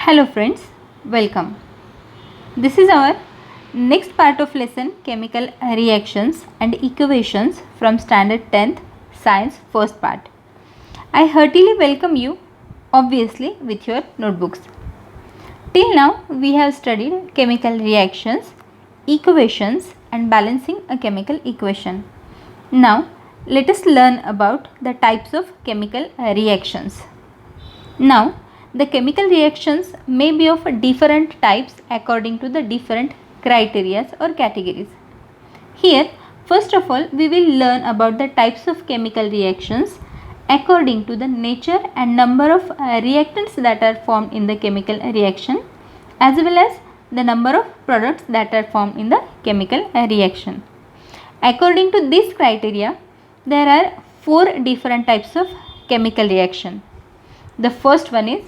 Hello friends, welcome. This is our next part of lesson chemical reactions and equations from standard 10th science first part. I heartily welcome you, obviously with your notebooks. Till now we have studied chemical reactions, equations and balancing a chemical equation. Now let us learn about the types of chemical reactions. Now the chemical reactions may be of different types according to the different criteria or categories. Here, first of all, we will learn about the types of chemical reactions according to the nature and number of reactants that are formed in the chemical reaction, as well as the number of products that are formed in the chemical reaction. According to this criteria, there are four different types of chemical reaction. The first one is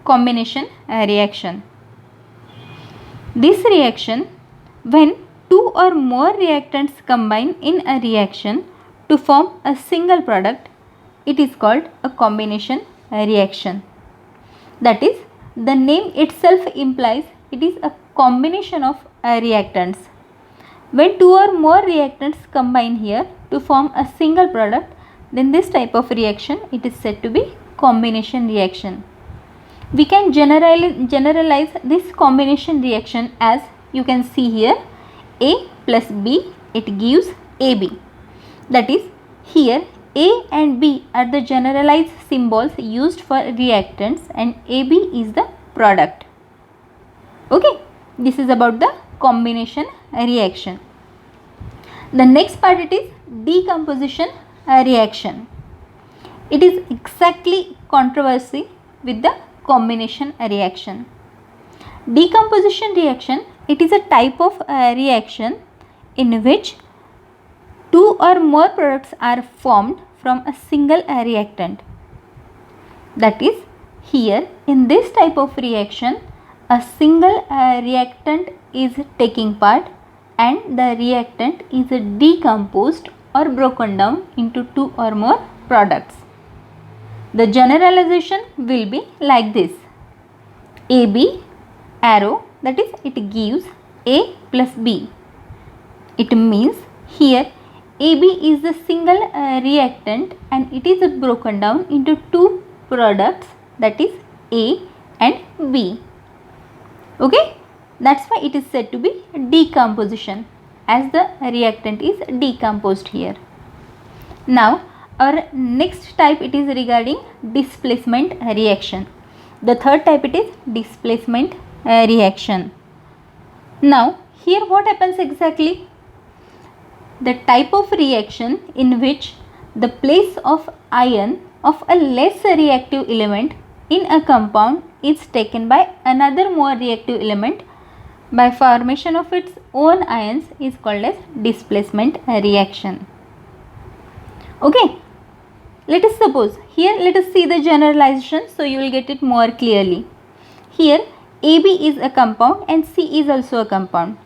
combination reaction. This reaction, when two or more reactants combine in a reaction to form a single product, it is called a combination reaction. That is, the name itself implies it is a combination of reactants. When two or more reactants combine here to form a single product, then this type of reaction it is said to be combination reaction. We can generalize this combination reaction as you can see here, A plus B, it gives AB. That is, here A and B are the generalized symbols used for reactants and AB is the product. Okay, this is about the combination reaction. The next part it is decomposition reaction. It is exactly controversy with the combination reaction. Decomposition reaction, it is a type of reaction in which two or more products are formed from a single reactant. That is, here in this type of reaction, a single reactant is taking part and the reactant is decomposed or broken down into two or more products. The generalization will be like this: AB arrow, that is it gives A plus B. It means here AB is the single reactant and it is broken down into two products, that is A and B. Okay, that's why it is said to be decomposition, as the reactant is decomposed here. Now our next type it is regarding displacement reaction. The third type it is displacement reaction. Now here what happens exactly? The type of reaction in which the place of ion of a less reactive element in a compound is taken by another more reactive element by formation of its own ions is called as displacement reaction. Okay. Let us suppose, here let us see the generalization so you will get it more clearly. Here AB is a compound and C is also a compound.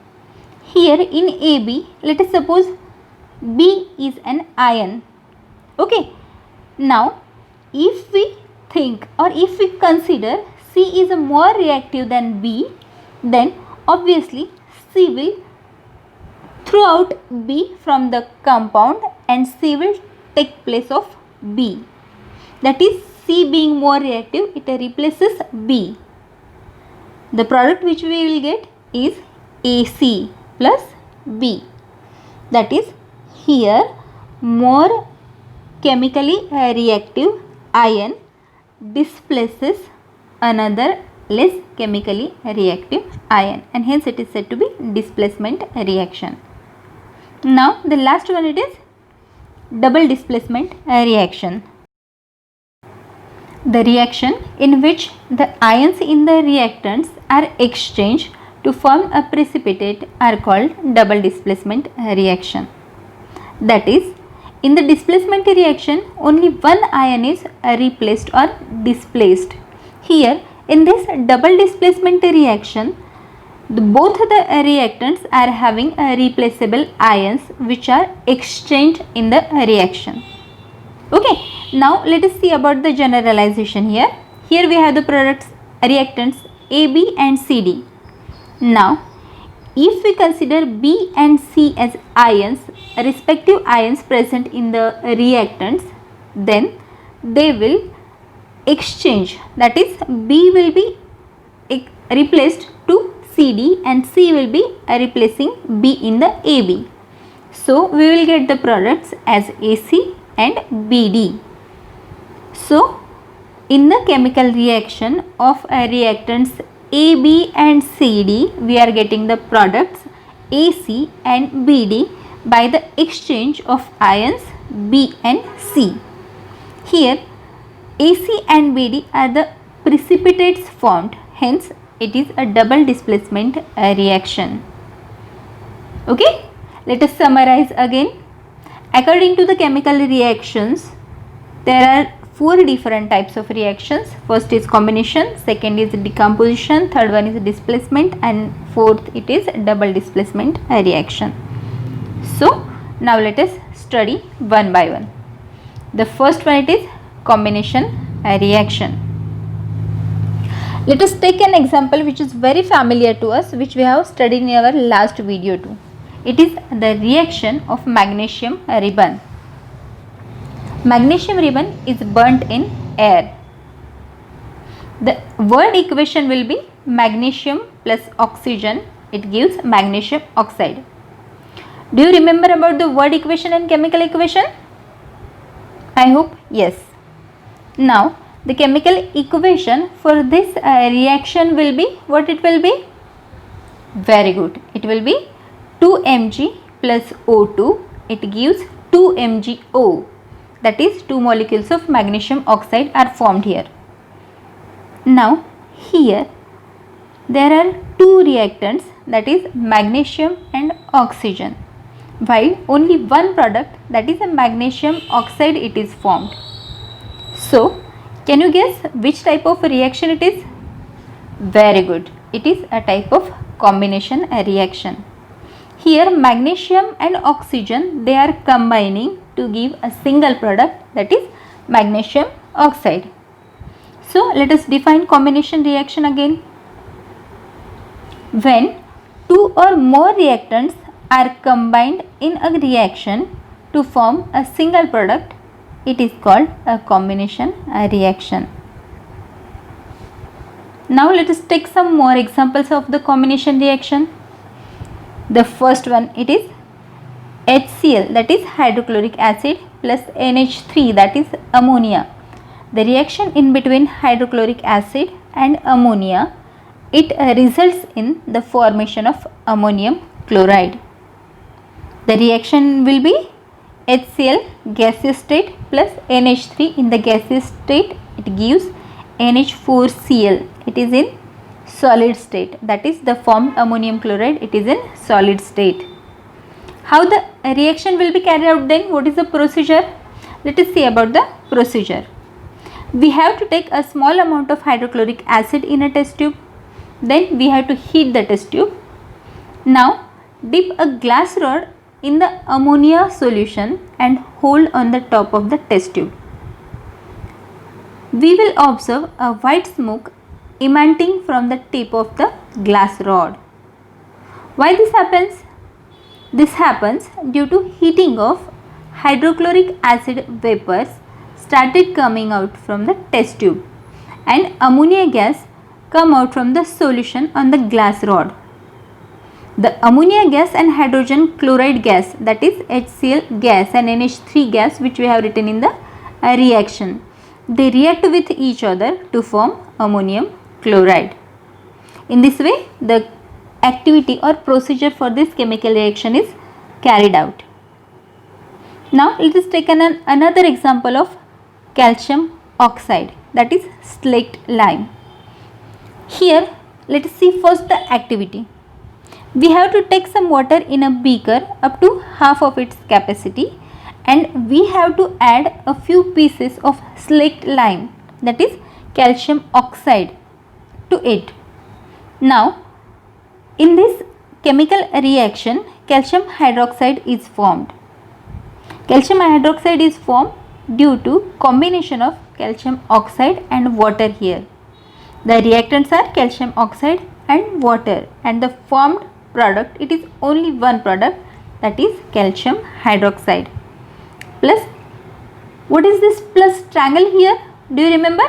Here in AB, let us suppose B is an ion. Okay. Now, if we think or if we consider C is a more reactive than B, then obviously C will throw out B from the compound and C will take place of B. That is, C being more reactive, it replaces B. The product which we will get is AC plus B. That is, here more chemically reactive ion displaces another less chemically reactive ion, and hence it is said to be displacement reaction. Now the last one it is double displacement reaction. The reaction in which the ions in the reactants are exchanged to form a precipitate are called double displacement reaction. That is, in the displacement reaction only one ion is replaced or displaced. Here in this double displacement reaction, both the reactants are having replaceable ions which are exchanged in the reaction. Okay, now let us see about the generalization here. Here we have the products reactants AB and CD. Now, if we consider B and C as ions, respective ions present in the reactants, then they will exchange, that is B will be replaced to CD and C will be replacing B in the AB. So, we will get the products as AC and BD. So, in the chemical reaction of reactants AB and CD, we are getting the products AC and BD by the exchange of ions B and C. Here, AC and BD are the precipitates formed, hence it is a double displacement reaction. Okay, let us summarize again. According to the chemical reactions, there are 4 different types of reactions. First is combination, second is decomposition, third one is displacement, and fourth it is double displacement reaction. So, now let us study one by one. The first one, it is combination reaction. Let us take an example which is very familiar to us, which we have studied in our last video too. It is the reaction of magnesium ribbon. Magnesium ribbon is burnt in air. The word equation will be magnesium plus oxygen. It gives magnesium oxide. Do you remember about the word equation and chemical equation? I hope yes. Now, the chemical equation for this reaction will be, what it will be? Very good. It will be 2Mg plus O2. It gives 2MgO. That is 2 molecules of magnesium oxide are formed here. Now, here there are 2 reactants, that is magnesium and oxygen, while only one product, that is a magnesium oxide, it is formed. So, can you guess which type of reaction it is? Very good. It is a type of combination reaction. Here magnesium and oxygen, they are combining to give a single product, that is magnesium oxide. So, let us define combination reaction again. When 2 or more reactants are combined in a reaction to form a single product, it is called a combination reaction. Now, let us take some more examples of the combination reaction. The first one, it is HCl, that is hydrochloric acid, plus NH3, that is ammonia. The reaction in between hydrochloric acid and ammonia, it results in the formation of ammonium chloride. The reaction will be HCl gaseous state plus NH3 in the gaseous state, it gives NH4Cl. It is in solid state, that is the formed ammonium chloride, it is in solid state. How the reaction will be carried out then? What is the procedure? Let us see about the procedure. We have to take a small amount of hydrochloric acid in a test tube. Then we have to heat the test tube. Now dip a glass rod in the ammonia solution and hold on the top of the test tube. We will observe a white smoke emanating from the tip of the glass rod. Why this happens? This happens due to heating of hydrochloric acid vapors started coming out from the test tube and ammonia gas come out from the solution on the glass rod. The ammonia gas and hydrogen chloride gas, that is HCl gas and NH3 gas, which we have written in the reaction, they react with each other to form ammonium chloride. In this way, the activity or procedure for this chemical reaction is carried out. Now, let us take another example of calcium oxide, that is slaked lime. Here, let us see first the activity. We have to take some water in a beaker up to half of its capacity, and we have to add a few pieces of slaked lime, that is calcium oxide, to it. Now, in this chemical reaction, calcium hydroxide is formed. Calcium hydroxide is formed due to combination of calcium oxide and water here. The reactants are calcium oxide and water, and the formed product, it is only one product, that is calcium hydroxide. Plus, what is this plus triangle here? Do you remember?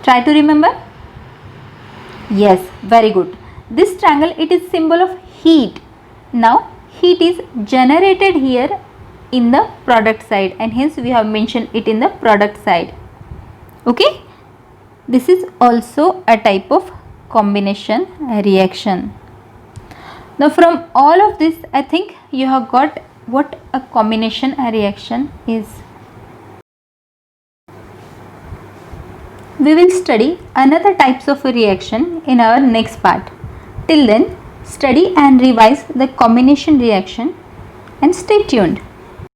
Try to remember. Yes, very good. This triangle, it is symbol of heat. Now heat is generated here in the product side, and hence we have mentioned it in the product side. Okay, this is also a type of combination reaction. Now from all of this, I think you have got what a combination reaction is. We will study another types of reaction in our next part. Till then, study and revise the combination reaction and stay tuned.